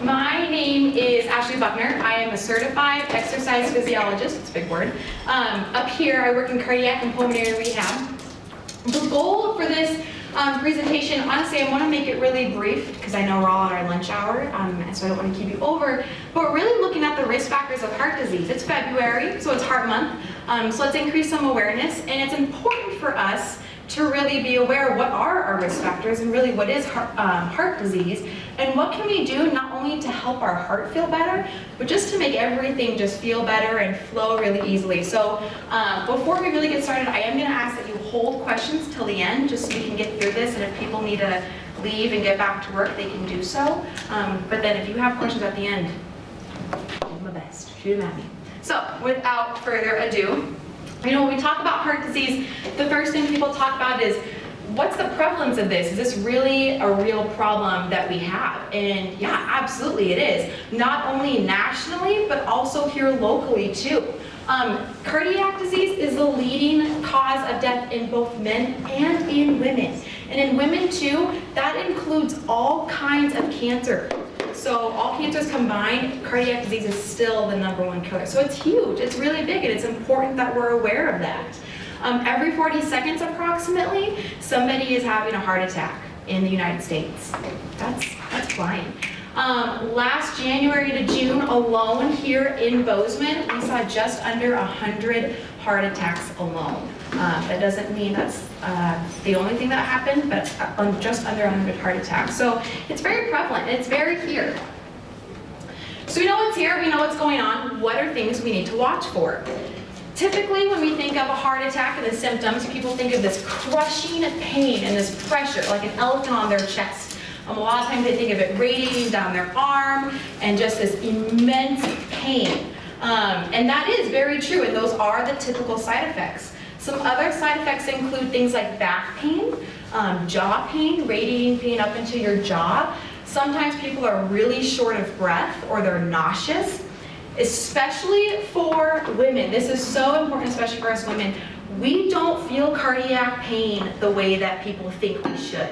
My name is Ashleigh Buckner. I am a certified exercise physiologist, it's a big word. Up here I work in cardiac and pulmonary rehab. The goal for this presentation, honestly, I want to make it really brief because I know we're all on our lunch hour, and so I don't want to keep you over. But we're really looking at the risk factors of heart disease. It's February, so it's Heart Month. So let's increase some awareness, and it's important for us to really be aware of what are our risk factors and really what is heart disease, and what can we do not only to help our heart feel better, but just to make everything just feel better and flow really easily. So before we really get started, I am going to ask that you hold questions till the end just so we can get through this, and if people need to leave and get back to work, they can do so. But then if you have questions at the end, I'll do my best. Shoot them at me. So without further ado, when we talk about heart disease, the first thing people talk about is, what's the prevalence of this? Is this really a real problem that we have? And yeah, absolutely it is. Not only nationally, but also here locally too. Cardiac disease is the leading cause of death in both men and in women. And in women too, that includes all kinds of cancer. So all cancers combined, cardiac disease is still the #1 killer. So it's huge, it's really big, and it's important that we're aware of that. Every 40 seconds approximately, somebody is having a heart attack in the United States. That's flying. Last January to June alone here in Bozeman, we saw just under 100 heart attacks alone. That doesn't mean that's the only thing that happened, but just under 100 heart attacks. So it's very prevalent, and it's very here. So we know what's here, we know what's going on. What are things we need to watch for? Typically, when we think of a heart attack and the symptoms, people think of this crushing pain and this pressure, like an elephant on their chest. A lot of times they think of it radiating down their arm and just this immense pain. And that is very true, and those are the typical side effects. Some other side effects include things like back pain, jaw pain, radiating pain up into your jaw. Sometimes people are really short of breath or they're nauseous, especially for women. This is so important, especially for us women. We don't feel cardiac pain the way that people think we should.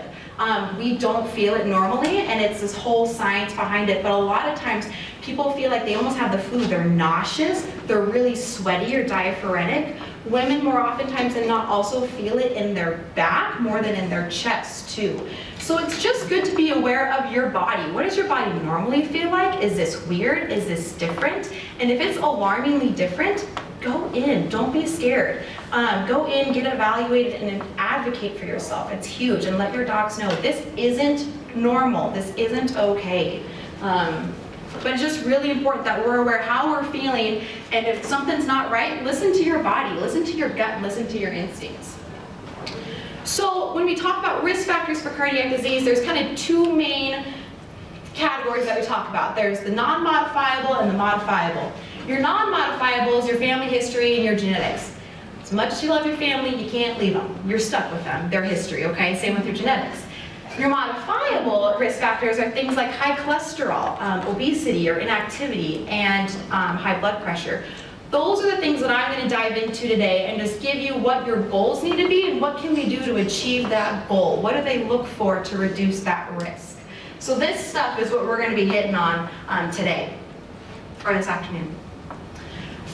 We don't feel it normally, and it's this whole science behind it, but a lot of times people feel like they almost have the flu. They're nauseous, they're really sweaty or diaphoretic. Women more oftentimes than not also feel it in their back more than in their chest too. So it's just good to be aware of your body. What does your body normally feel like? Is this weird? Is this different? And if it's alarmingly different, go in, don't be scared. Go in, get evaluated, and advocate for yourself. It's huge, and let your docs know this isn't normal, this isn't okay. But it's just really important that we're aware how we're feeling, and if something's not right, listen to your body, listen to your gut, and listen to your instincts. So when we talk about risk factors for cardiac disease, there's kind of two main categories that we talk about. There's the non-modifiable and the modifiable. Your non-modifiable is your family history and your genetics. As much as you love your family, you can't leave them. You're stuck with them, their history, okay? Same with your genetics. Your modifiable risk factors are things like high cholesterol, obesity or inactivity, and high blood pressure. Those are the things that I'm going to dive into today and just give you what your goals need to be and what can we do to achieve that goal. What do they look for to reduce that risk? So this stuff is what we're going to be hitting on today, or this afternoon.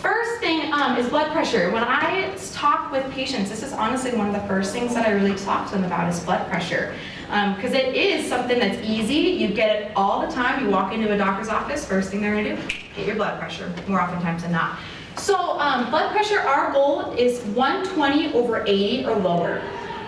First thing is blood pressure. When I talk with patients, this is honestly one of the first things that I really talk to them about is blood pressure. Because it is something that's easy. You get it all the time. You walk into a doctor's office, first thing they're going to do, get your blood pressure, more oftentimes than not. So blood pressure, our goal is 120/80 or lower.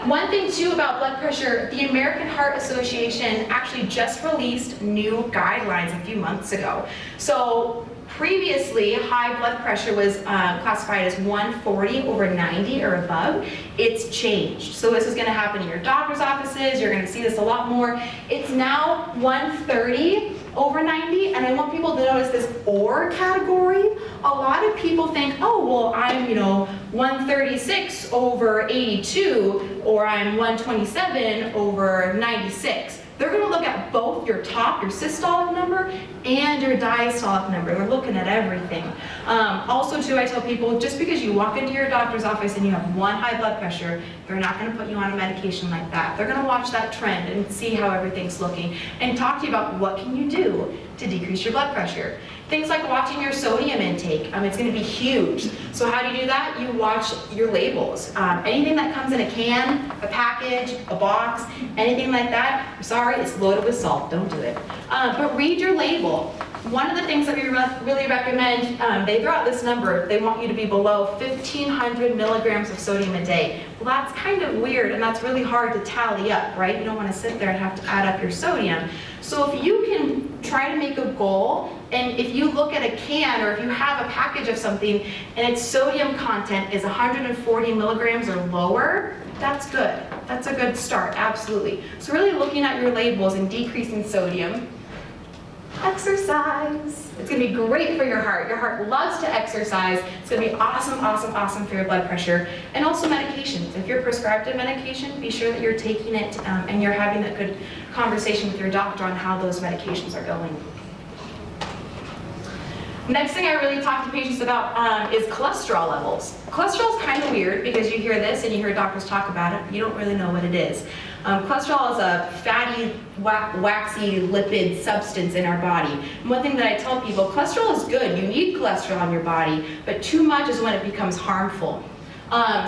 One thing too about blood pressure, the American Heart Association actually just released new guidelines a few months ago. So previously, high blood pressure was classified as 140/90 or above. It's changed. So this is going to happen in your doctor's offices. You're going to see this a lot more. It's now 130/90, and I want people to notice this "or" category. A lot of people think, oh, well, I'm 136/82, or I'm 127/96. they're going to look at both your systolic number and your diastolic number. They're looking at everything. Also too, I tell people, just because you walk into your doctor's office and you have one high blood pressure, they're not going to put you on a medication like that. They're going to watch that trend and see how everything's looking and talk to you about what can you do to decrease your blood pressure. Things like watching your sodium intake, it's going to be huge. So how do you do that? You watch your labels. Anything that comes in a can, a package, a box, anything like that, I'm sorry, it's loaded with salt, don't do it. But read your label. One of the things that we really recommend, they throw out this number, they want you to be below 1,500 milligrams of sodium a day. Well, that's kind of weird, and that's really hard to tally up, right? You don't want to sit there and have to add up your sodium. So if you can try to make a goal, and if you look at a can or if you have a package of something and its sodium content is 140 milligrams or lower, that's good. That's a good start, absolutely. So really looking at your labels and decreasing sodium. Exercise. It's going to be great for your heart. Your heart loves to exercise. It's going to be awesome, awesome, awesome for your blood pressure. And also medications. If you're prescribed a medication, be sure that you're taking it and you're having that good conversation with your doctor on how those medications are going. Next thing I really talk to patients about is cholesterol levels. Cholesterol is kind of weird because you hear this and you hear doctors talk about it, but you don't really know what it is. Cholesterol is a fatty, waxy lipid substance in our body. And one thing that I tell people, cholesterol is good. You need cholesterol in your body, but too much is when it becomes harmful.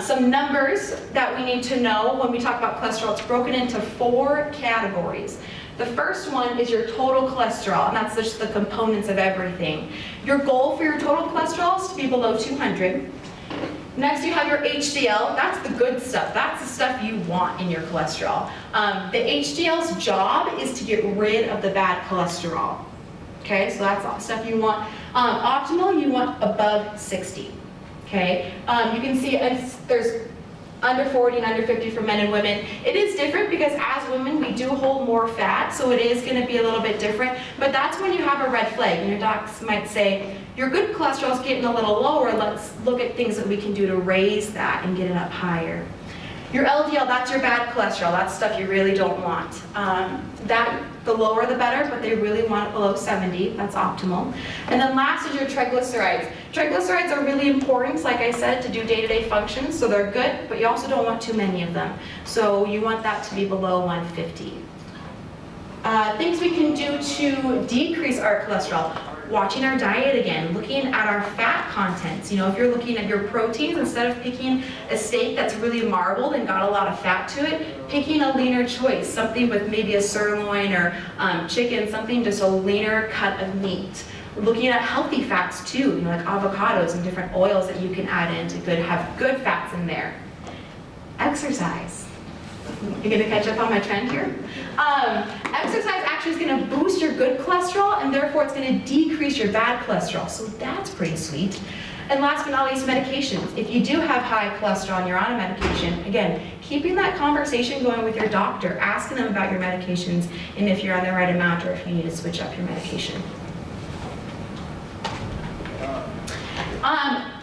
Some numbers that we need to know when we talk about cholesterol, it's broken into 4 categories. The first one is your total cholesterol, and that's just the components of everything. Your goal for your total cholesterol is to be below 200. Next, you have your HDL. That's the good stuff. That's the stuff you want in your cholesterol. The HDL's job is to get rid of the bad cholesterol. Okay, so that's all the stuff you want. Optimal, you want above 60. Okay, you can see there's under 40 and under 50 for men and women. It is different because as women we do hold more fat, so it is going to be a little bit different, but that's when you have a red flag and your docs might say, your good cholesterol is getting a little lower, let's look at things that we can do to raise that and get it up higher. Your LDL, that's your bad cholesterol, that's stuff you really don't want. The lower the better, but they really want it below 70, that's optimal. And then last is your triglycerides. Triglycerides are really important, like I said, to do day-to-day functions, so they're good, but you also don't want too many of them. So you want that to be below 150. Things we can do to decrease our cholesterol. Watching our diet again, looking at our fat contents. You know, if you're looking at your proteins, instead of picking a steak that's really marbled and got a lot of fat to it, picking a leaner choice, something with maybe a sirloin or chicken, something just a leaner cut of meat. Looking at healthy fats too, you know, like avocados and different oils that you can add in to have good fats in there. Exercise. You're going to catch up on my trend here? Exercise actually is going to boost your good cholesterol, and therefore it's going to decrease your bad cholesterol. So that's pretty sweet. And last but not least, medications. If you do have high cholesterol and you're on a medication, again, keeping that conversation going with your doctor, asking them about your medications and if you're on the right amount or if you need to switch up your medication.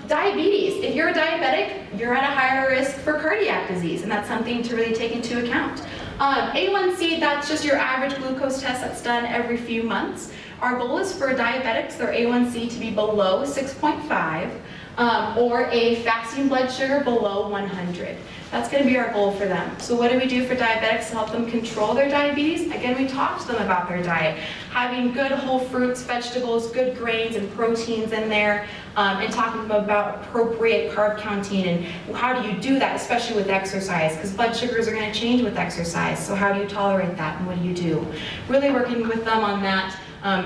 Diabetes. If you're a diabetic, you're at a higher risk for cardiac disease, and that's something to really take into account. A1C, that's just your average glucose test that's done every few months. Our goal is for diabetics, their A1C to be below 6.5 or a fasting blood sugar below 100. That's going to be our goal for them. So what do we do for diabetics to help them control their diabetes? Again, we talk to them about their diet. Having good whole fruits, vegetables, good grains and proteins in there, and talking to them about appropriate carb counting and how do you do that, especially with exercise, because blood sugars are going to change with exercise. So how do you tolerate that and what do you do? Really working with them on that.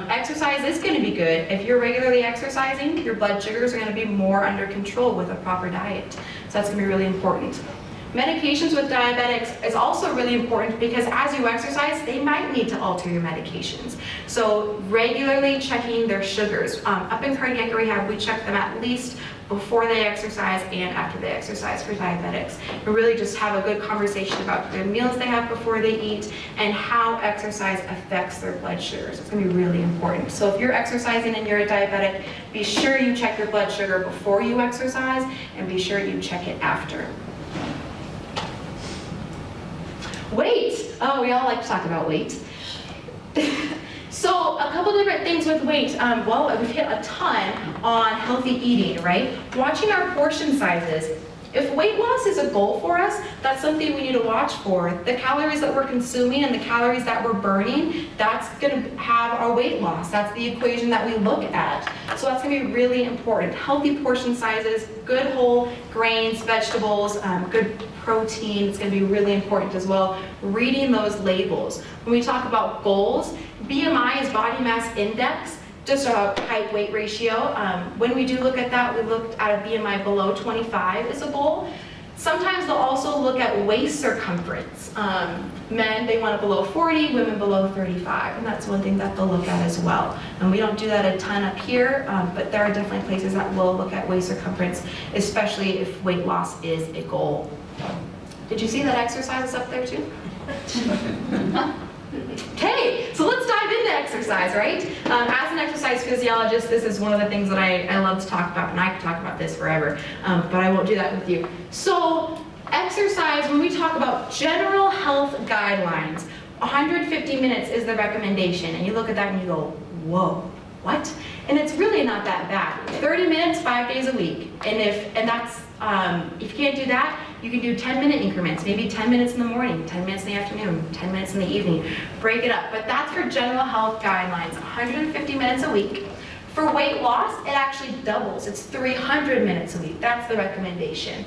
Exercise is going to be good. If you're regularly exercising, your blood sugars are going to be more under control with a proper diet. So that's going to be really important. Medications with diabetics is also really important because as you exercise, they might need to alter your medications. So regularly checking their sugars. Up in cardiac rehab, we check them at least before they exercise and after they exercise for diabetics. We really just have a good conversation about the meals they have before they eat and how exercise affects their blood sugars. It's going to be really important. So if you're exercising and you're a diabetic, be sure you check your blood sugar before you exercise and be sure you check it after. Weight. Oh, we all like to talk about weight. So a couple different things with weight. Well, we've hit a ton on healthy eating, right? Watching our portion sizes. If weight loss is a goal for us, that's something we need to watch for. The calories that we're consuming and the calories that we're burning, that's going to have our weight loss. That's the equation that we look at. So that's going to be really important. Healthy portion sizes, good whole grains, vegetables, good protein. It's going to be really important as well. Reading those labels. When we talk about goals, BMI is body mass index. Just a height-weight ratio. When we do look at that, we looked at a BMI below 25 as a goal. Sometimes they'll also look at waist circumference. Men, they want it below 40, women below 35, and that's one thing that they'll look at as well. And we don't do that a ton up here, but there are definitely places that will look at waist circumference, especially if weight loss is a goal. Did you see that exercise up there too? Okay, so let's dive into exercise, right? As an exercise physiologist, this is one of the things that I love to talk about, and I could talk about this forever, but I won't do that with you. So, exercise, when we talk about general health guidelines, 150 minutes is the recommendation, and you look at that and you go, whoa, what? And it's really not that bad. 30 minutes, 5 days a week, and if you can't do that, you can do 10-minute increments, maybe 10 minutes in the morning, 10 minutes in the afternoon, 10 minutes in the evening. Break it up. But that's for general health guidelines, 150 minutes a week. For weight loss, it actually doubles. It's 300 minutes a week. That's the recommendation.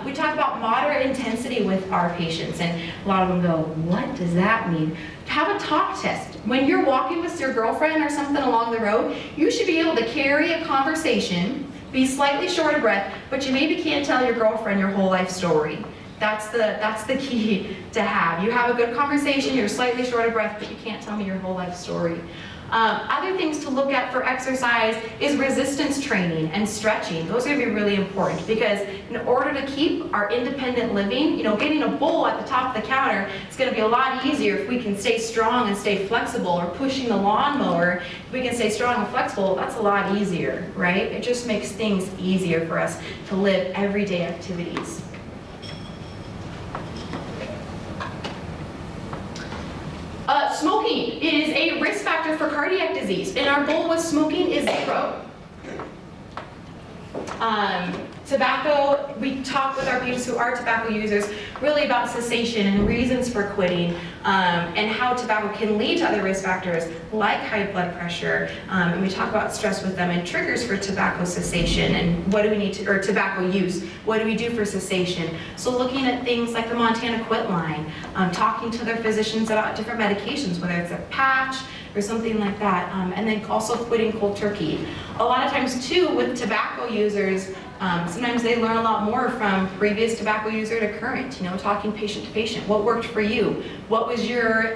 We talk about moderate intensity with our patients, and a lot of them go, what does that mean? Have a talk test. When you're walking with your girlfriend or something along the road, you should be able to carry a conversation, be slightly short of breath, but you maybe can't tell your girlfriend your whole life story. That's the key to have. You have a good conversation, you're slightly short of breath, but you can't tell me your whole life story. Other things to look at for exercise is resistance training and stretching. Those are going to be really important because in order to keep our independent living, getting a bowl at the top of the counter, it's going to be a lot easier if we can stay strong and stay flexible, or pushing the lawnmower, if we can stay strong and flexible, that's a lot easier, right? It just makes things easier for us to live everyday activities. Smoking is a risk factor for cardiac disease, and our goal with smoking is 0. Tobacco, we talk with our patients who are tobacco users really about cessation and reasons for quitting, and how tobacco can lead to other risk factors like high blood pressure, and we talk about stress with them and triggers for tobacco cessation and what do we need to, or tobacco use, what do we do for cessation. So looking at things like the Montana Quit line, talking to their physicians about different medications, whether it's a patch or something like that, and then also quitting cold turkey. A lot of times too with tobacco users, sometimes they learn a lot more from previous tobacco user to current, talking patient to patient. What worked for you? What was your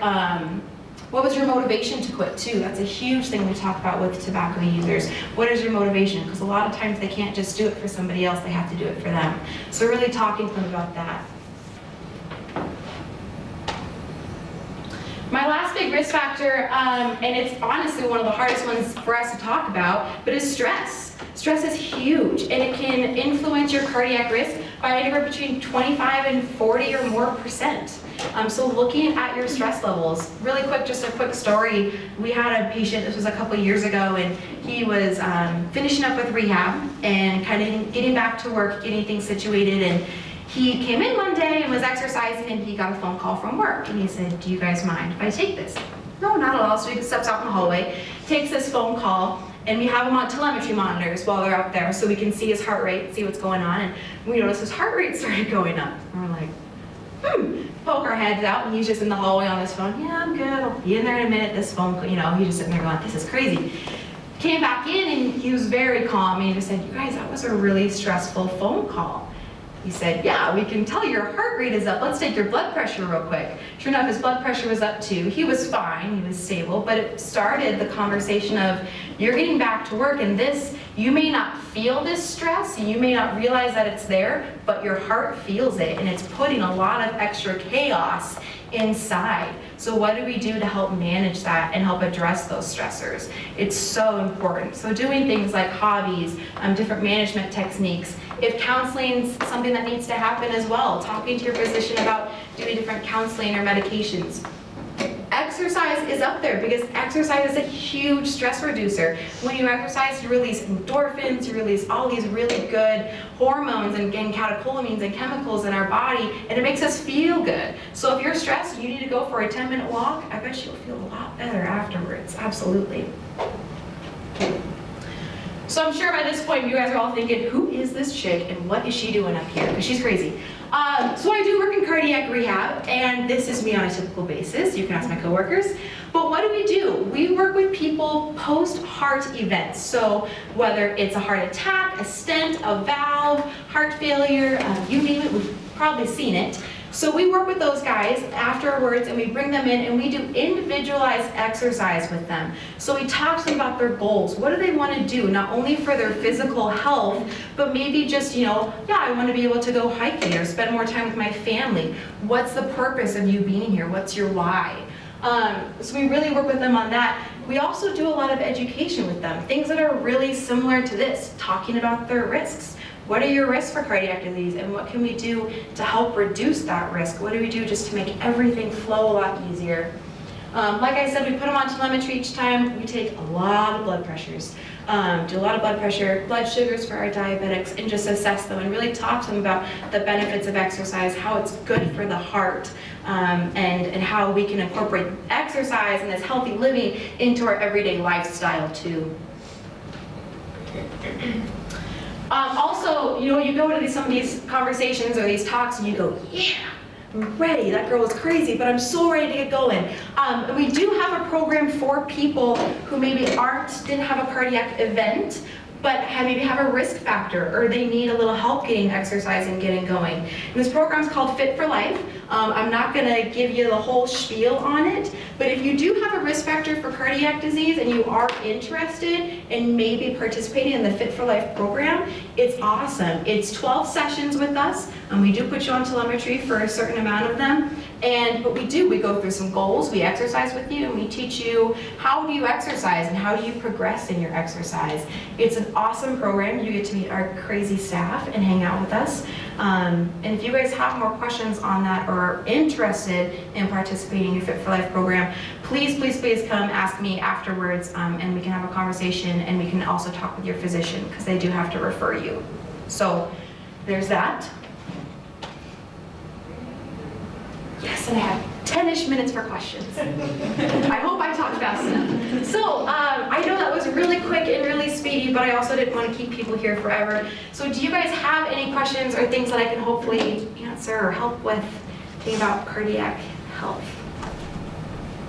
motivation to quit too? That's a huge thing we talk about with tobacco users. What is your motivation? Because a lot of times they can't just do it for somebody else, they have to do it for them. So really talking to them about that. My last big risk factor, and it's honestly one of the hardest ones for us to talk about, but is stress. Stress is huge, and it can influence your cardiac risk by anywhere between 25 and 40 or more %. So looking at your stress levels, really quick, just a quick story. We had a patient, this was a couple years ago, and he was finishing up with rehab and kind of getting back to work, getting things situated, and he came in one day and was exercising, and he got a phone call from work, and he said, do you guys mind if I take this? No, not at all. So he steps out in the hallway, takes this phone call, and we have him on telemetry monitors while they're out there so we can see his heart rate, see what's going on, and we noticed his heart rate started going up. And we're like, poke our heads out, and he's just in the hallway on his phone. Yeah, I'm good, I'll be in there in a minute. This phone, he's just sitting there going, this is crazy. Came back in, and he was very calm, and he just said, you guys, that was a really stressful phone call. He said, yeah, we can tell your heart rate is up. Let's take your blood pressure real quick. Sure enough, his blood pressure was up too. He was fine, he was stable, but it started the conversation of, you're getting back to work, and this, you may not feel this stress, you may not realize that it's there, but your heart feels it, and it's putting a lot of extra chaos inside. So what do we do to help manage that and help address those stressors? It's so important. So doing things like hobbies, different management techniques. If counseling's something that needs to happen as well, talking to your physician about doing different counseling or medications. exercise is up there because exercise is a huge stress reducer. When you exercise, you release endorphins, you release all these really good hormones and catecholamines and chemicals in our body, and it makes us feel good. So if you're stressed, you need to go for a 10-minute walk. I bet you'll feel a lot better afterwards, absolutely. So I'm sure by this point you guys are all thinking, who is this chick and what is she doing up here? Because she's crazy. So I do work in cardiac rehab, and this is me on a typical basis. You can ask my coworkers. But what do? We work with people post-heart events. So whether it's a heart attack, a stent, a valve, heart failure, you name it, we've probably seen it. So we work with those guys afterwards, and we bring them in and we do individualized exercise with them. So we talk to them about their goals. What do they want to do, not only for their physical health, but maybe just, yeah, I want to be able to go hiking or spend more time with my family. What's the purpose of you being here? What's your why? So we really work with them on that. We also do a lot of education with them, things that are really similar to this, talking about their risks. What are your risks for cardiac disease, and what can we do to help reduce that risk? What do we do just to make everything flow a lot easier? Like I said, we put them on telemetry each time. We take a lot of blood pressures, do a lot of blood pressure, blood sugars for our diabetics, and just assess them and really talk to them about the benefits of exercise, how it's good for the heart, and how we can incorporate exercise and this healthy living into our everyday lifestyle too. Also, you go to some of these conversations or these talks and you go, yeah, I'm ready. That girl was crazy, but I'm so ready to get going. And we do have a program for people who maybe didn't have a cardiac event, but maybe have a risk factor, or they need a little help getting exercise and getting going. And this program is called Fit for Life. I'm not going to give you the whole spiel on it, but if you do have a risk factor for cardiac disease and you are interested in maybe participating in the Fit for Life program, it's awesome. It's 12 sessions with us, and we do put you on telemetry for a certain amount of them. And what we go through some goals, we exercise with you, and we teach you how do you exercise and how do you progress in your exercise. It's an awesome program. You get to meet our crazy staff and hang out with us. And if you guys have more questions on that or are interested in participating in the Fit for Life program, please come ask me afterwards, and we can have a conversation, and we can also talk with your physician because they do have to refer you. So there's that. Yes, and I have 10-ish minutes for questions. I hope I talked fast enough. So I know that was really quick and really speedy, but I also didn't want to keep people here forever. So do you guys have any questions or things that I can hopefully answer or help with thinking about cardiac health?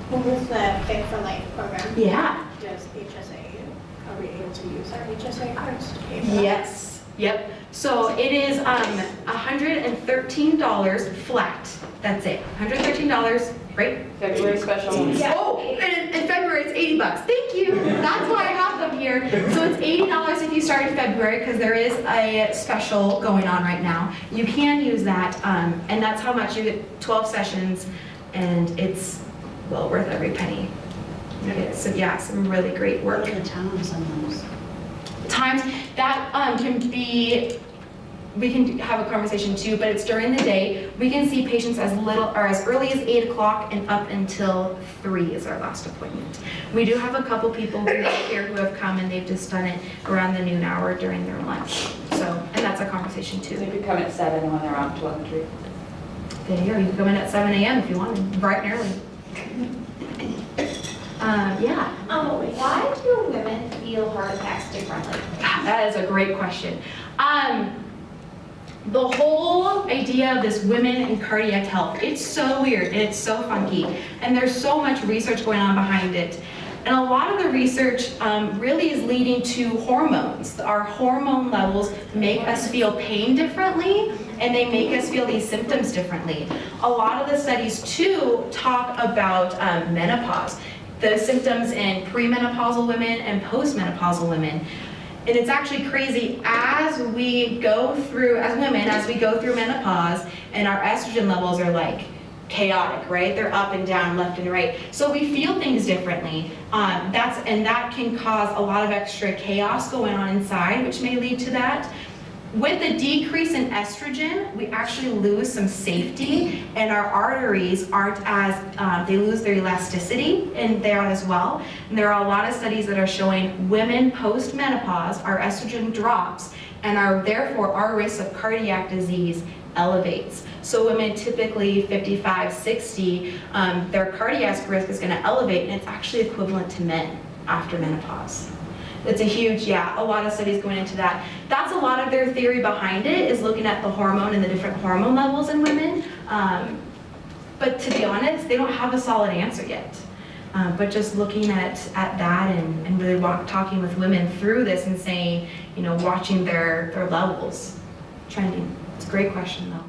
What was the Fit for Life program? Yeah. Does HSA, are we able to use our HSA cards to pay for that? Yes. Yep. So it is $113 flat. That's it. $113, right? February special. Yeah. Oh, and in February it's 80 bucks. Thank you. That's why I have them here. So it's $80 if you start in February because there is a special going on right now. You can use that, and that's how much you get. 12 sessions, and it's well worth every penny. You get some really great work. What are the times on those? Times that can be. We can have a conversation too, but it's during the day. We can see patients as early as 8 o'clock and up until 3 is our last appointment. We do have a couple people who are here who have come and they've just done it around the noon hour during their lunch. So, and that's a conversation too. So you could come at 7 when they're on telemetry. There you go. You can come in at 7 a.m. if you want, bright and early. Yeah. Why do women feel heart attacks differently? That is a great question. The whole idea of this women and cardiac health, it's so weird and it's so funky, and there's so much research going on behind it. And a lot of the research really is leading to hormones. Our hormone levels make us feel pain differently, and they make us feel these symptoms differently. A lot of the studies too talk about menopause, the symptoms in premenopausal women and postmenopausal women. And it's actually crazy, as we go through, as women, as we go through menopause, and our estrogen levels are like chaotic, right? They're up and down, left and right. So we feel things differently. And that can cause a lot of extra chaos going on inside, which may lead to that. With the decrease in estrogen, we actually lose some safety, and our arteries aren't as, they lose their elasticity in there as well. And there are a lot of studies that are showing women post-menopause, our estrogen drops, and therefore our risk of cardiac disease elevates. So women typically 55, 60, their cardiac risk is going to elevate, and it's actually equivalent to men after menopause. It's a huge, a lot of studies going into that. That's a lot of their theory behind it, is looking at the hormone and the different hormone levels in women. But to be honest, they don't have a solid answer yet. But just looking at that and really talking with women through this and saying, watching their levels trending. It's a great question though.